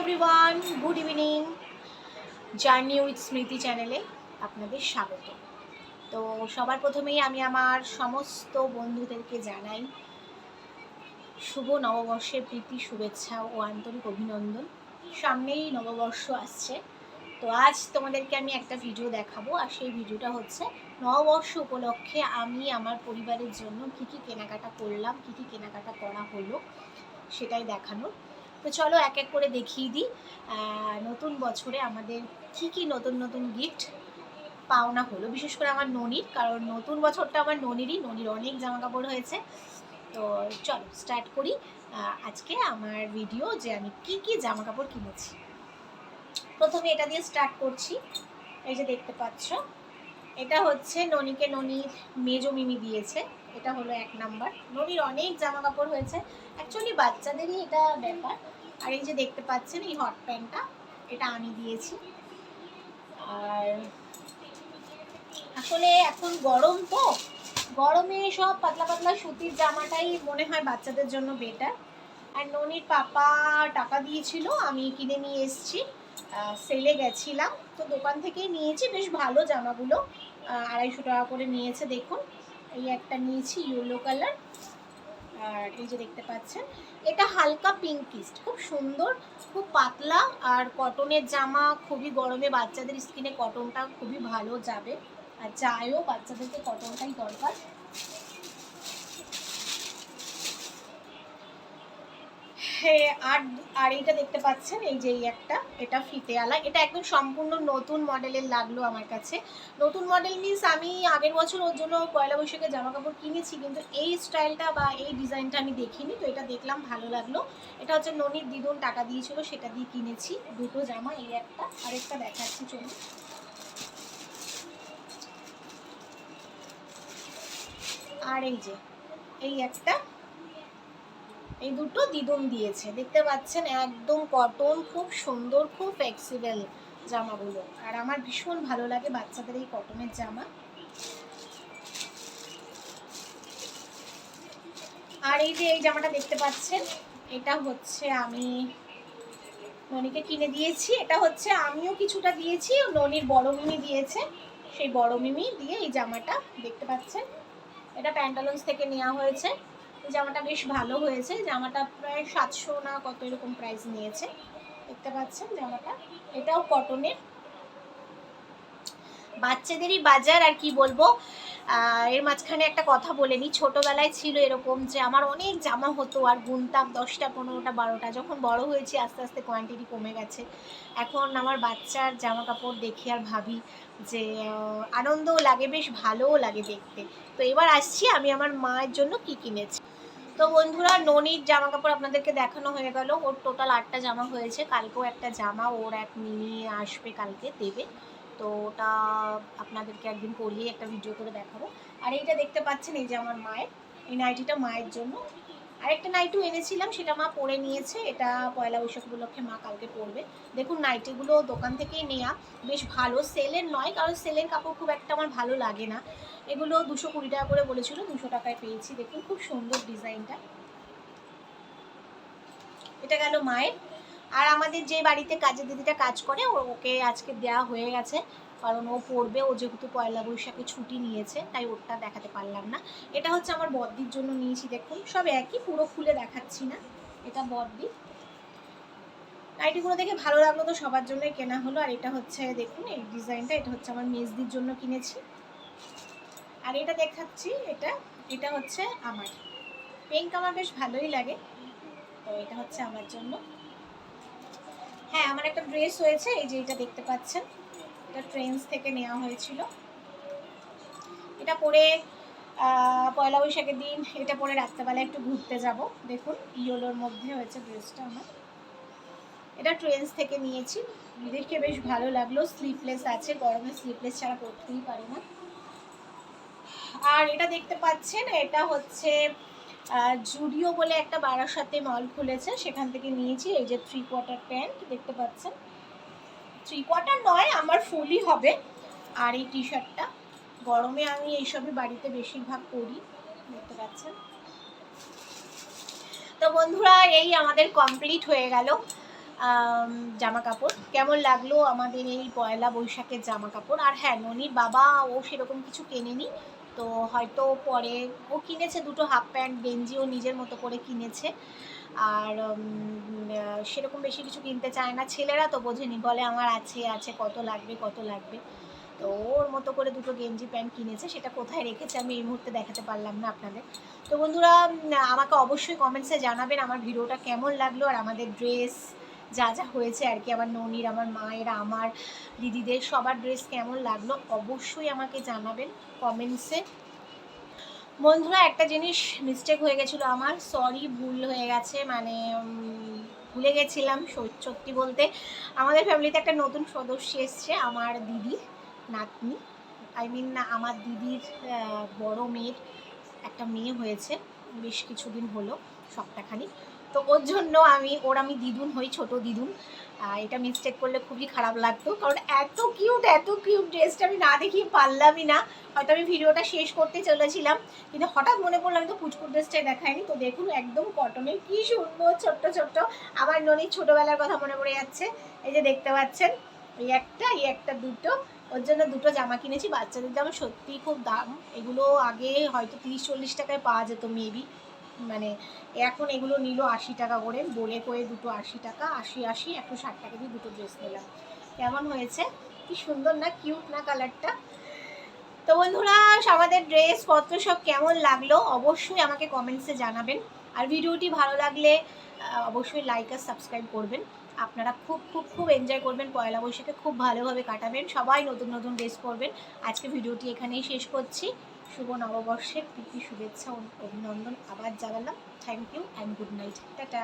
Everyone, good evening. Journey with স্মৃতি চ্যানেলে আপনাদের স্বাগত। তো সবার প্রথমেই আমি আমার সমস্ত বন্ধুদেরকে জানাই শুভ নববর্ষের প্রীতি শুভেচ্ছা ও আন্তরিক অভিনন্দন। সামনেই নববর্ষ আসছে, তো আজ তোমাদেরকে আমি একটা ভিডিও দেখাবো, আর সেই ভিডিওটা হচ্ছে নববর্ষ উপলক্ষে আমি আমার পরিবারের জন্য কী কী কেনাকাটা করলাম, কী কী কেনাকাটা করা হলো সেটাই দেখানোর। তো চলো এক এক করে দেখিয়ে দিই নতুন বছরে আমাদের কি কি নতুন নতুন গিফট পাওনা হলো, বিশেষ করে আমার ননির, কারণ নতুন বছরটা আমার ননির অনেক জামা কাপড় হয়েছে। তো চলো স্টার্ট করি আজকে আমার ভিডিও, যে আমি কি কি জামা কাপড় কিনেছি। প্রথমে এটা দিয়ে স্টার্ট করছি। এই যে দেখতে পাচ্ছ, এটা হচ্ছে ননিকে ননির মেজো মিমি দিয়েছে। এটা হলো 1 নাম্বার। ননির অনেক জামা কাপড় হয়েছে, অ্যাকচুয়ালি বাচ্চাদেরই এটা ব্যাপার। আর এই যে দেখতে পাচ্ছেন এই হট প্যান্টটা, এটা আমি দিয়েছি। আর আসলে এখন গরম, তো গরমে সব পাতলা পাতলা সুতির জামাটাই মনে হয় বাচ্চাদের জন্য বেটার। আর ননির পাপা টাকা দিয়েছিল, আমি কিনে নিয়ে এসেছি, সেলে গেছিলাম তো দোকান থেকেই নিয়েছি। বেশ ভালো জামাগুলো, 250 টাকা করে নিয়েছে। দেখুন, এই একটা নিয়েছি ইয়েলো কালার। আর এই যে দেখতে পাচ্ছেন, এটা হালকা পিঙ্কিস্ট, খুব সুন্দর, খুব পাতলা আর কটনের জামা। খুবই গরমে বাচ্চাদের স্কিনে কটনটা খুবই ভালো যাবে, আর যায়ও, বাচ্চাদেরকে কটনটাই দরকার। হ্যাঁ, আর এইটা দেখতে পাচ্ছেন, এই যে এই একটা, এটা ফিতেওয়ালা, এটা একদম সম্পূর্ণ নতুন মডেলের লাগলো আমার কাছে। নতুন মডেল মিনস আমি আগের বছর ওর জন্য পয়লা বৈশাখে জামা কাপড় কিনেছি, কিন্তু এই স্টাইলটা বা এই ডিজাইনটা আমি দেখিনি, তো এটা দেখলাম ভালো লাগলো। এটা হচ্ছে ননির দিদুন টাকা দিয়েছিল, সেটা দিয়ে কিনেছি দুটো জামা। এই একটা, আরেকটা দেখাচ্ছি চলুন। আর এই যে এই একটা, এই দুটো দিদুন দিয়েছে, দেখতে পাচ্ছেন একদম কটন, খুব সুন্দর, খুব ফ্লেক্সিবল জামাগুলো। আর আমার ভীষণ ভালো লাগে বাচ্চাদের এই কটনের জামা। আর এই যে এই জামাটা দেখতে পাচ্ছেন, এটা হচ্ছে আমি ননিকে কিনে দিয়েছি। এটা হচ্ছে আমিও কিছুটা দিয়েছি, ননির বড় মিমি দিয়েছে, সেই বড় মিমি দিয়ে এই জামাটা দেখতে পাচ্ছেন। এটা প্যান্টালুন্স থেকে নেওয়া হয়েছে। জামাটা বেশ ভালো হয়েছে, জামাটা প্রায় 700 না কত এরকম প্রাইস নিয়েছে, দেখতে পাচ্ছেন জামাটা। এটাও কটনের। বাচ্চাদেরই বাজার, আর কি বলবো। এর মাঝখানে একটা কথা বলে নিই, ছোটোবেলায় ছিল এরকম যে আমার অনেক জামা হতো, আর গুনতাম 10টা 15টা 12টা। যখন বড় হয়েছি আস্তে আস্তে কোয়ান্টিটি কমে গেছে। এখন আমার বাচ্চার জামা কাপড় দেখি আর ভাবি যে আনন্দও লাগে, বেশ ভালোও লাগে দেখতে। তো এবার আসছি আমি আমার মায়ের জন্য কি কিনেছি। তো বন্ধুরা, ননির জামা কাপড় আপনাদেরকে দেখানো হয়ে গেল। ওর টোটাল 8টা জামা হয়েছে। কালকেও একটা জামা ওর এক মিনি আসবে, কালকে দেবে, তো ওটা আপনাদেরকে একদিন পরিয়ে একটা ভিডিও করে দেখাবো। আর এইটা দেখতে পাচ্ছেন, এই যে আমার মায়ের, এই নাইটিটা মায়ের জন্য। আরেকটা নাইটিও এনেছিলাম, সেটা মা পরে নিয়েছে। এটা পয়লা বৈশাখ উপলক্ষে মা কালকে পরবে। দেখুন, নাইটিগুলো দোকান থেকেই নেওয়া, বেশ ভালো, সেলের নয়, কারণ সেলের কাপড় খুব একটা আমার ভালো লাগে না। এগুলো 220 টাকা করে বলেছিল, 200 টাকায় পেয়েছি। দেখুন খুব সুন্দর ডিজাইনটা। এটা গেল মায়ের। আর আমাদের যে বাড়িতে কাজের দিদিটা কাজ করে, ওকে আজকে দেওয়া হয়ে গেছে, কারণ ও পড়বে। ও যেহেতু পয়লা বৈশাখে ছুটি নিয়েছে, তাই ওরটা দেখাতে পারলাম না। এটা হচ্ছে আমার বদ্দির জন্য নিয়েছি। দেখুন সব একই, পুরো খুলে দেখাচ্ছি না। এটা বদ্দি। নাইটিগুলো দেখে ভালো লাগলো, তো সবার জন্যই কেনা হলো। আর এটা হচ্ছে দেখুন এই ডিজাইনটা, এটা হচ্ছে আমার মেজদির জন্য কিনেছি। আর এটা দেখাচ্ছি, এটা হচ্ছে আমার পিঙ্ক, আমার বেশ ভালোই লাগে, তো এটা হচ্ছে আমার জন্য। হ্যাঁ, আমার একটা ড্রেস হয়েছে, এই যে এটা দেখতে পাচ্ছেন, এটা ট্রেন্ডস থেকে নেওয়া হয়েছিল। এটা পরে পয়লা বৈশাখের দিন এটা পরে রাত্রেবেলা একটু ঘুরতে যাব। দেখুন ইয়েলোর মধ্যে হয়েছে ড্রেসটা আমার। এটা ট্রেন্ডস থেকে নিয়েছি, দেখে বেশ ভালো লাগলো। স্লিভলেস আছে, গরমে স্লিভলেস ছাড়া পরতেই পারি না। আর এটা দেখতে পাচ্ছেন, এটা হচ্ছে জুডিও বলে একটা বারাসাতে মল খুলেছে, সেখান থেকে নিয়েছি। এই যে 3/4 প্যান্ট দেখতে পাচ্ছেন, 3/4 নয়, আমার ফুলই হবে। আর এই টি শার্টটা, গরমে আমি এইসবই বাড়িতে বেশিরভাগ পরি, দেখতে পাচ্ছেন। তো বন্ধুরা, এই আমাদের কমপ্লিট হয়ে গেল জামা কাপড়। কেমন লাগলো আমাদের এই পয়লা বৈশাখের জামা কাপড়। আর হ্যাঁ, ননির বাবা ও সেরকম কিছু কেনেনি, তো হয়তো পরে ও কিনেছে দুটো হাফ প্যান্ট গেঞ্জি, ও নিজের মতো করে কিনেছে। আর সেরকম বেশি কিছু কিনতে চায় না, ছেলেরা তো বোঝেনি, বলে আমার আছে আছে কত লাগবে কত লাগবে। তো ওর মতো করে দুটো গেঞ্জি প্যান্ট কিনেছে, সেটা কোথায় রেখেছে আমি এই মুহূর্তে দেখাতে পারলাম না আপনাদের। তো বন্ধুরা, আমাকে অবশ্যই কমেন্টসে জানাবেন আমার ভিডিওটা কেমন লাগলো, আর আমাদের ড্রেস যা যা হয়েছে আর কি, আমার ননির, আমার মায়ের, আমার দিদিদের সবার ড্রেস কেমন লাগলো অবশ্যই আমাকে জানাবেন কমেন্টসে। বন্ধুরা, একটা জিনিস মিস্টেক হয়ে গেছিলো আমার, সরি, ভুল হয়ে গেছে, মানে ভুলে গেছিলাম সত্যি বলতে। আমাদের ফ্যামিলিতে একটা নতুন সদস্য এসছে, আমার দিদির নাতনি, আমার দিদির বড় মেয়ের একটা মেয়ে হয়েছে, বেশ কিছুদিন হলো, সপ্তাহখানি। তো ওর জন্য আমি দিদুন হই, ছোট দিদুন। এটা মিস্টেক করলে খুবই খারাপ লাগতো, কারণ এত কিউট ড্রেসটা আমি না দেখিয়ে পারলামই না। হয়তো আমি ভিডিওটা শেষ করতে চলেছিলাম, কিন্তু হঠাৎ মনে পড়লো আমি তো পুচকুর ড্রেসটাই দেখাইনি। তো দেখুন, একদম কটনের, কি সুন্দর, ছোট্ট ছোট্ট। আমার ননির ছোটোবেলার কথা মনে পড়ে যাচ্ছে। এই যে দেখতে পাচ্ছেন, এই একটা দুটো, ওর জন্য দুটো জামা কিনেছি। বাচ্চাদের দাম সত্যিই খুব দাম, এগুলো আগে হয়তো 30-40 টাকায় পাওয়া যেত মেবি, মানে এখন এগুলো নিল 80 টাকা করে, বলে কয়ে দুটো 80 টাকা, 80 একটু 60 টাকা দিয়ে দুটো ড্রেস নিলাম। কেমন হয়েছে, কি সুন্দর না, কিউট না কালারটা? তো বন্ধুরা, আমাদের ড্রেস পত্র সব কেমন লাগলো অবশ্যই আমাকে কমেন্টসে জানাবেন। আর ভিডিওটি ভালো লাগলে অবশ্যই লাইক আর সাবস্ক্রাইব করবেন। আপনারা খুব খুব খুব এনজয় করবেন, পয়লা বৈশাখে খুব ভালোভাবে কাটাবেন, সবাই নতুন নতুন ড্রেস পরবেন। আজকে ভিডিওটি এখানেই শেষ করছি। শুভ নববর্ষের প্রীতি শুভেচ্ছা ও অভিনন্দন আবার জানালাম। Thank you and good night, tata.